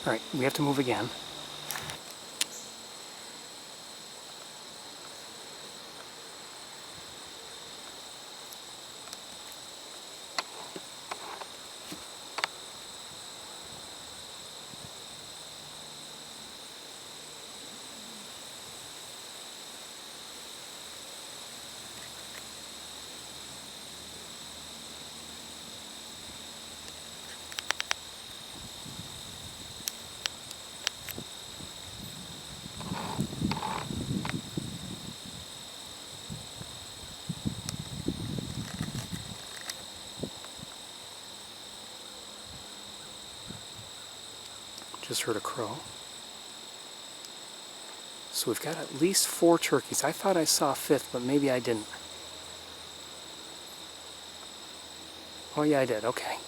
Alright, we have to move again. Just heard a crow. So we've got at least 4 turkeys. I thought I saw a 5th, but maybe I didn't. Oh yeah, I did. Okay.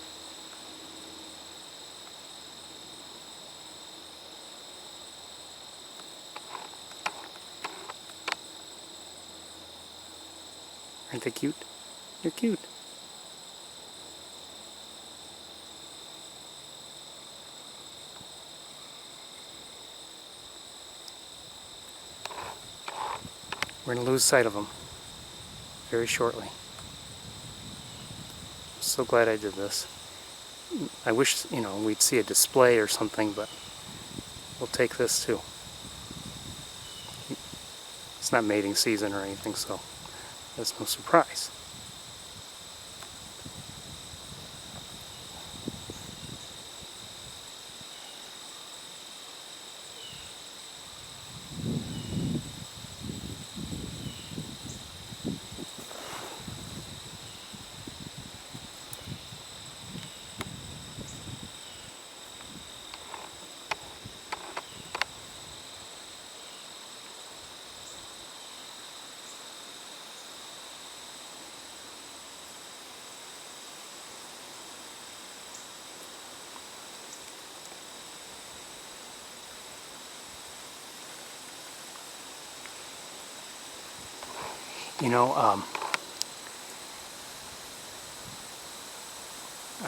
Aren't they cute? They're cute. We're going to lose sight of them very shortly. I'm so glad I did this. I wish, we'd see a display or something, but we'll take this too. It's not mating season or anything, so that's no surprise.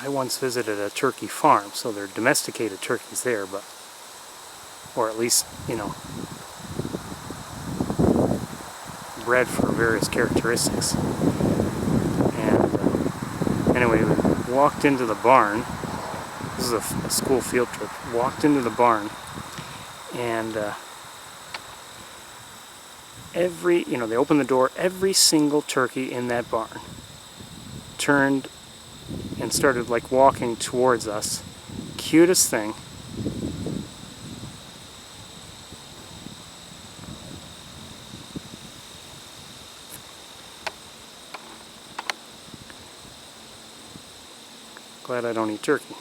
I once visited a turkey farm, so they're domesticated turkeys there, but, or at least, bred for various characteristics. And anyway, we walked into the barn. This is a school field trip. Walked into the barn, and they opened the door. Every single turkey in that barn turned and started walking towards us. Cutest thing. Glad I don't eat turkey.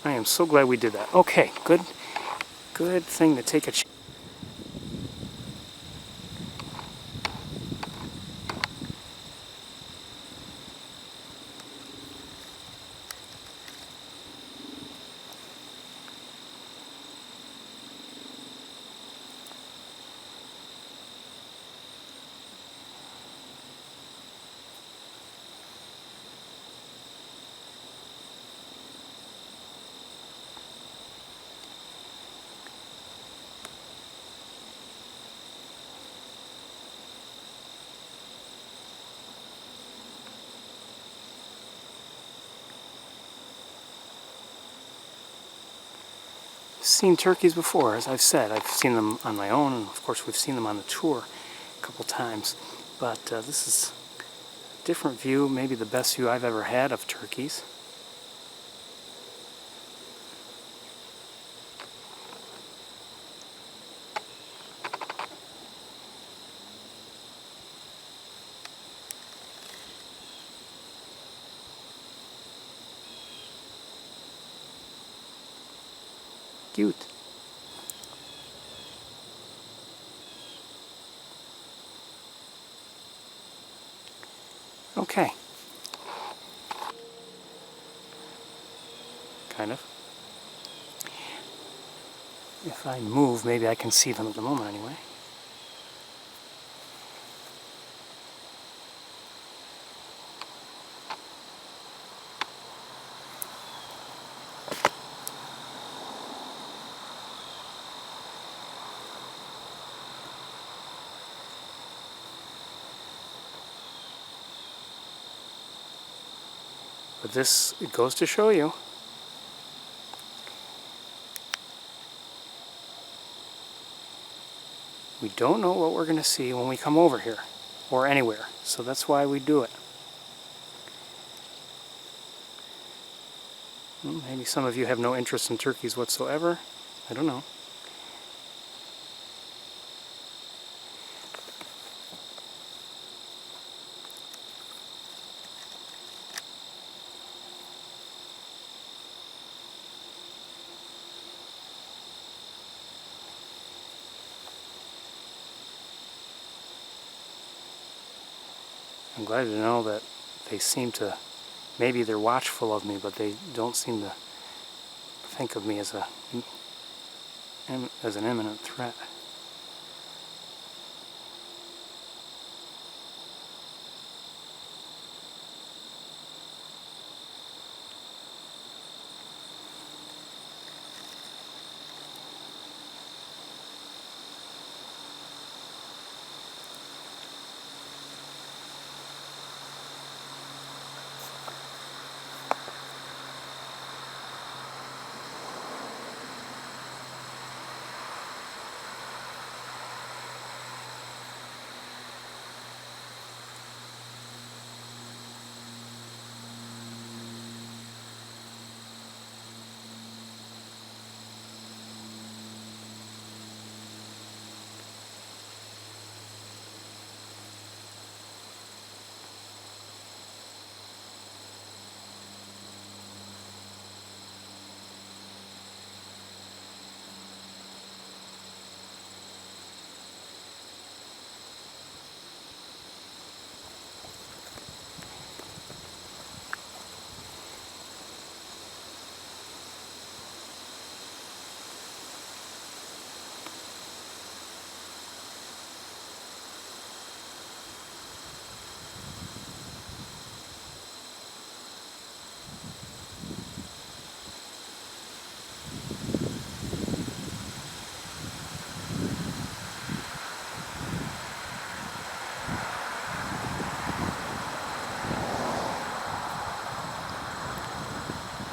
I am so glad we did that. Okay, good thing to take a chance. Seen turkeys before, as I've said. I've seen them on my own, and of course we've seen them on the tour a couple times. But this is a different view, maybe the best view I've ever had of turkeys. Cute. Okay. Kind of. If I move, maybe I can see them at the moment anyway. But this, it goes to show you, we don't know what we're going to see when we come over here, or anywhere. So that's why we do it. Well, maybe some of you have no interest in turkeys whatsoever. I don't know. I'm glad to know that they seem to, maybe they're watchful of me, but they don't seem to think of me as an imminent threat.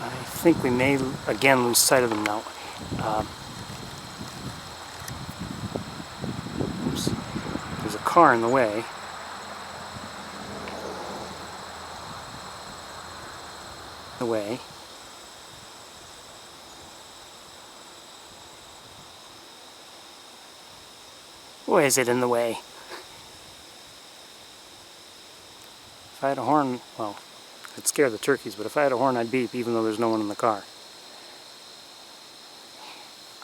I think we may again lose sight of them now. Oops. There's a car in the way. Boy, is it in the way. If I had a horn, well, it'd scare the turkeys, but if I had a horn, I'd beep even though there's no one in the car.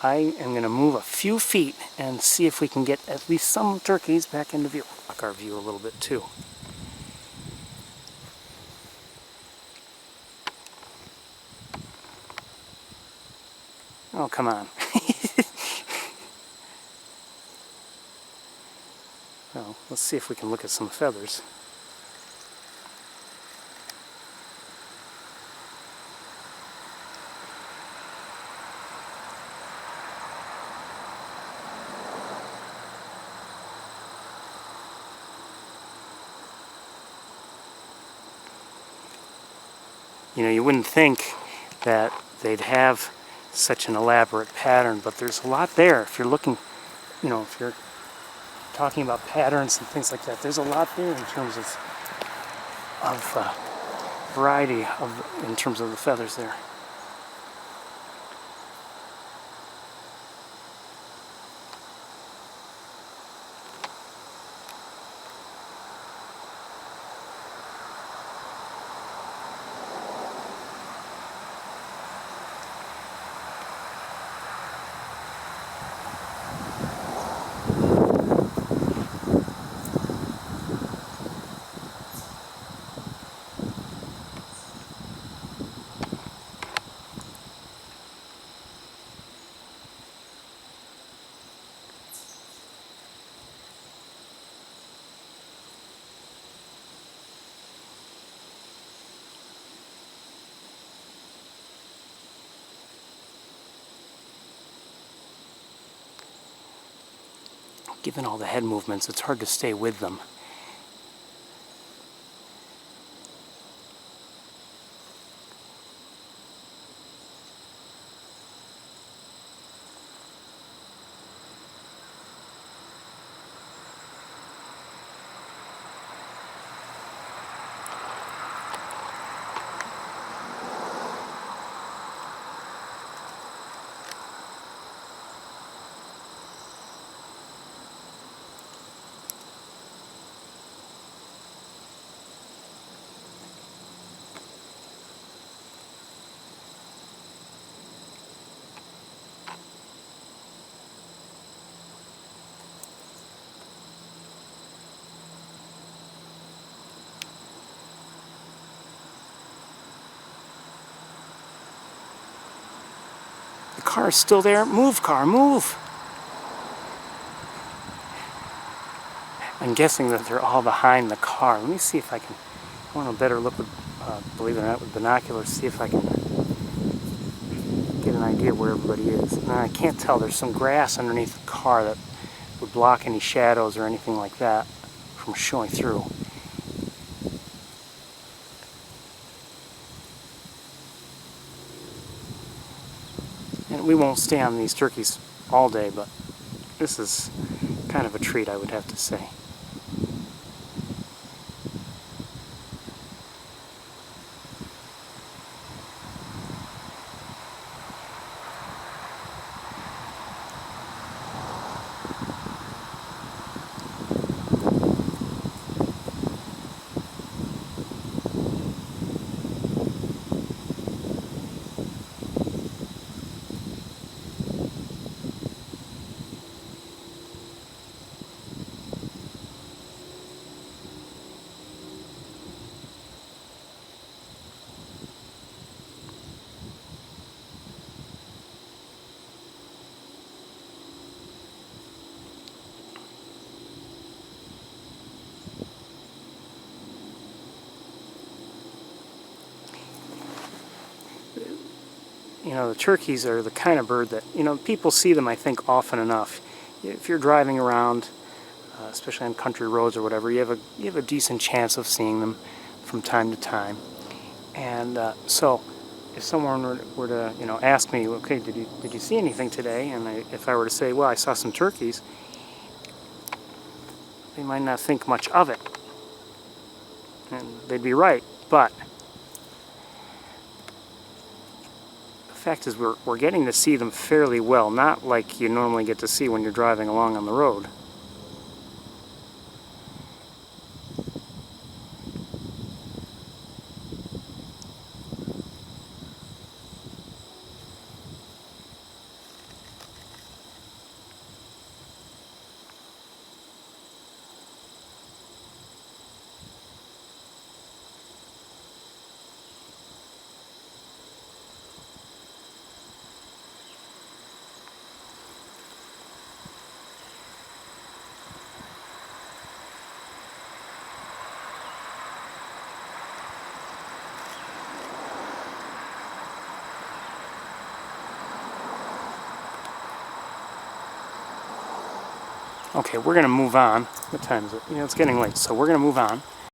I am going to move a few feet and see if we can get at least some turkeys back into view. Block our view a little bit too. Oh, come on. Well, let's see if we can look at some feathers. You know, you wouldn't think that they'd have such an elaborate pattern, but there's a lot there. If you're looking, you know, if you're talking about patterns and things like that, there's a lot there in terms of variety in terms of the feathers there. Given all the head movements, it's hard to stay with them. car's still there. Move, car, move! I'm guessing that they're all behind the car. Let me see if I can... I want a better look, with, believe it or not, with binoculars, see if I can get an idea where everybody is. And I can't tell. There's some grass underneath the car that would block any shadows or anything like that from showing through. And we won't stay on these turkeys all day, but this is kind of a treat, I would have to say. You know, the turkeys are the kind of bird that, you know, people see them, I think, often enough. If you're driving around, especially on country roads or whatever, you have a decent chance of seeing them from time to time. And so, if someone were to, you know, ask me, okay, did you see anything today? And if I were to say, well, I saw some turkeys, they might not think much of it, and they'd be right. But the fact is, we're getting to see them fairly well, not like you normally get to see when you're driving along on the road. Okay, we're going to move on. What time is it? You know, it's getting late, so we're going to move on.